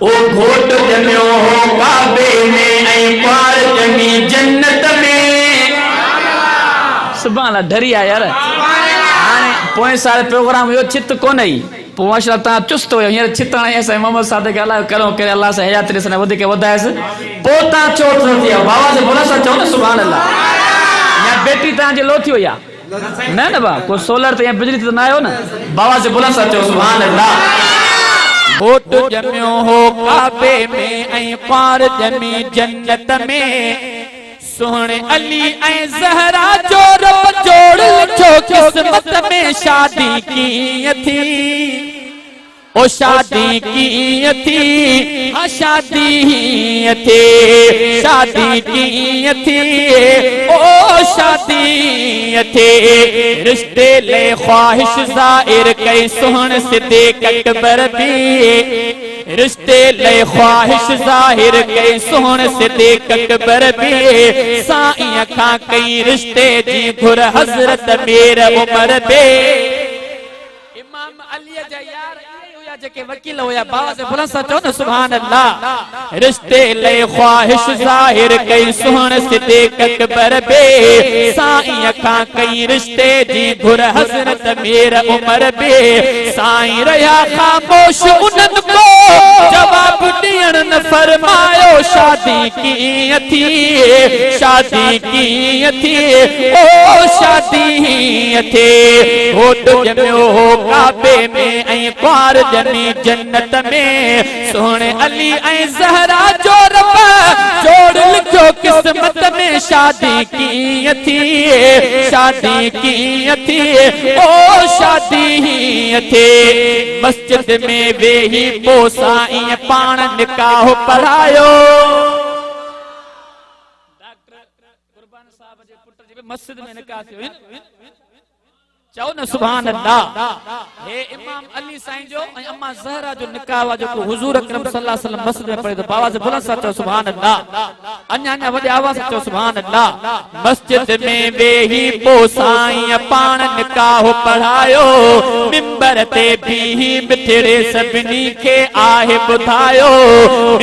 ओ घोट जमियो हो काबे में ऐं पार जमी जन्नत में। सुभान अल्लाह डरी आ यार। हाणे पोएं साल प्रोग्राम यो चित कोन आई पो माशाअल्लाह ता चुस्त हो हींअर चितण ऐसा मोहम्मद सादिक अल्लाह करो के अल्लाह से हयात ने वधीक वधायस पो ता चोट थी बाबा से बोला सा चो न सुभान अल्लाह। या बेटी ता जे लो थी या ना ना बा को सोलर ते या बिजली ते ना आयो ना बाबा से बोला सा चो सुभान अल्लाह। घोट जमियो हो काबे में ऐं पार जमी जन्नत में। सोहणे अली ऐं ज़हरा जो रब जोड़ लिखो किस्मत में। शादी कीअं थी ओ शादी कीअं थी हाँ शादी हीअं थी शादी कीअं थी ओ शादी हीअं थी। रिश्ते ले ख्वाहिश ज़ाहिर कई सोहण सिद्दीक़ अकबर भी। रिश्ते ले ख्वाहिश ज़ाहिर कई सोहण सिद्दीक़ अकबर भी। साईं खां कई रिश्ते जी घुर हज़रत मीर उमर बे। इमाम अली जा यार जेके वकील होया बाबा से बुलंद सा चो न सुभान अल्लाह। रिश्ते ले ख्वाहिश ज़ाहिर कई सोहण सिद्दीक़ अकबर बे। साईं खां कई रिश्ते जी घुर हज़रत मीर उमर बे। साईं रहा खामोश उन्हनि को जवाब ॾियण न फरमायो। शादी कीअं थी शादी कीअं थी ओ शादी हीअं थी। घोट जमियो हो काबे में ऐं पार जमी जन्नत में। सोहणे अली ऐं ज़हरा जो रब जोड़ लिखो किस्मत में। शादी कीअं थी शादी कीअं थी ओ शादी हीअं थी। मस्जिद में वेही पो साईं पाण निकाह पढ़ायो। डॉक्टर कुर्बान साहब जे पुट जे मस्जिद में निकाह थियो चो न सुभान अल्लाह। हे इमाम अली साईं जो ऐं अम्मा ज़हरा जो निकाह जो हुजूर अकरम सल्लल्लाहु अलैहि वसल्लम मस्जिद में पढ़े तो बाबा से बुलंद सा चो सुभान अल्लाह। अन्या अन्या वॾे आवाज़ से चो सुभान अल्लाह। मस्जिद में वेही पो साईं पाण निकाह पढ़ायो। मिंबर ते बीही मिठड़े सभिनी खे आहे ॿुधायो।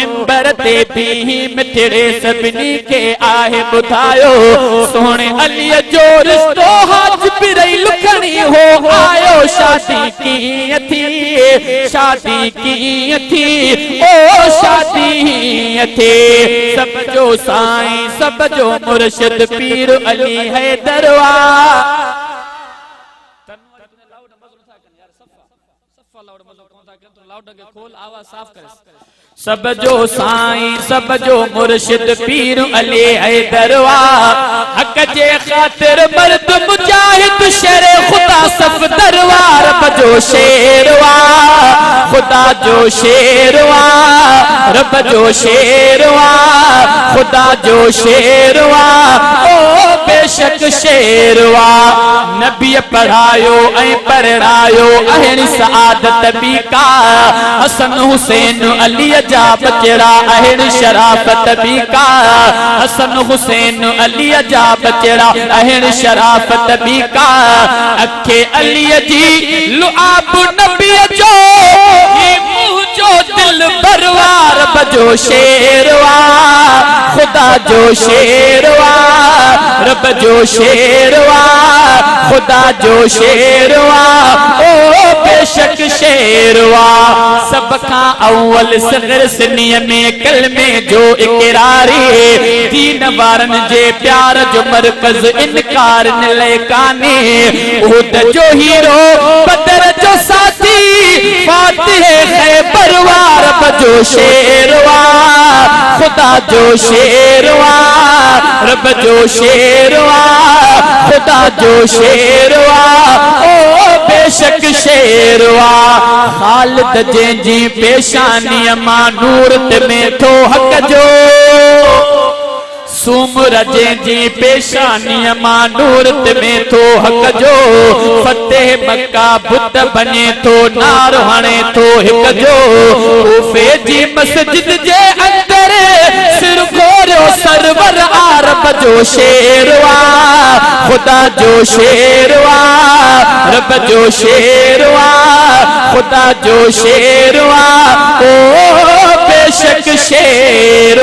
मिंबर ते बीही मिठड़े सभिनी खे आहे ॿुधायो। सोहणे अलीअ जो रिश्तो हाज पिरई लुखणी हो आयो। शादी कीअं थी शादी कीअं थी ओ शादी हीअं थी। सब जो साईं सब जो मुर्शिद पीर अली हैदरवा। सब जो साईं सब जो मुर्शिद पीर अली हैदरवा। हक जे खातिर मर्द मुजाहिद शेर खुदा सफ दरबार बजो शेरवा। खुदा जो शेरवा रब जो शेरवा खुदा जो शेरवा ओ बेशक शेरवा। नबी पढ़ायो ऐं पढ़ायो अहिड़ी सआदत बी का। हसन हुसैन अली जा बचड़ा अहिड़ी शराफत बी का। हसन हुसैन अली जा बचड़ा अहिड़ी शराफत बी का। अखे अली जी लुआब नबी जो जो दिल बरवार बजो शेरवा। खुदा जो शेरवा रब जो शेरवा खुदा जो शेरवा ओ बेशक शेरवा। सब खां अव्वल सगर सिनीअ में कलमे जो इकरारी। दीन वारन जे प्यार जो मरकज इनकार न काने। उहद जो हीरो बदर जो साथी फातिह खैबर वार बजो शेरवा। खुदा जो शेरवा रब जो शेरवा खुदा जो शेरवा ओ बेशक शेरवा। खालिद जंहिंजी पेशानीअ मां नूर में थो हक जो। सूमर जंहिंजी पेशानीअ मां नूर में थो हक जो। फतेह मक्का बुत बने थो नारो हणे थो हिक जो। कूफे जी मस्जिद जे अंदर सिर घोरियो सरवर आरब जो शेरवा। खुदा जो शेरवा रब जो शेरवा खुदा जो शेरवा ओ शेर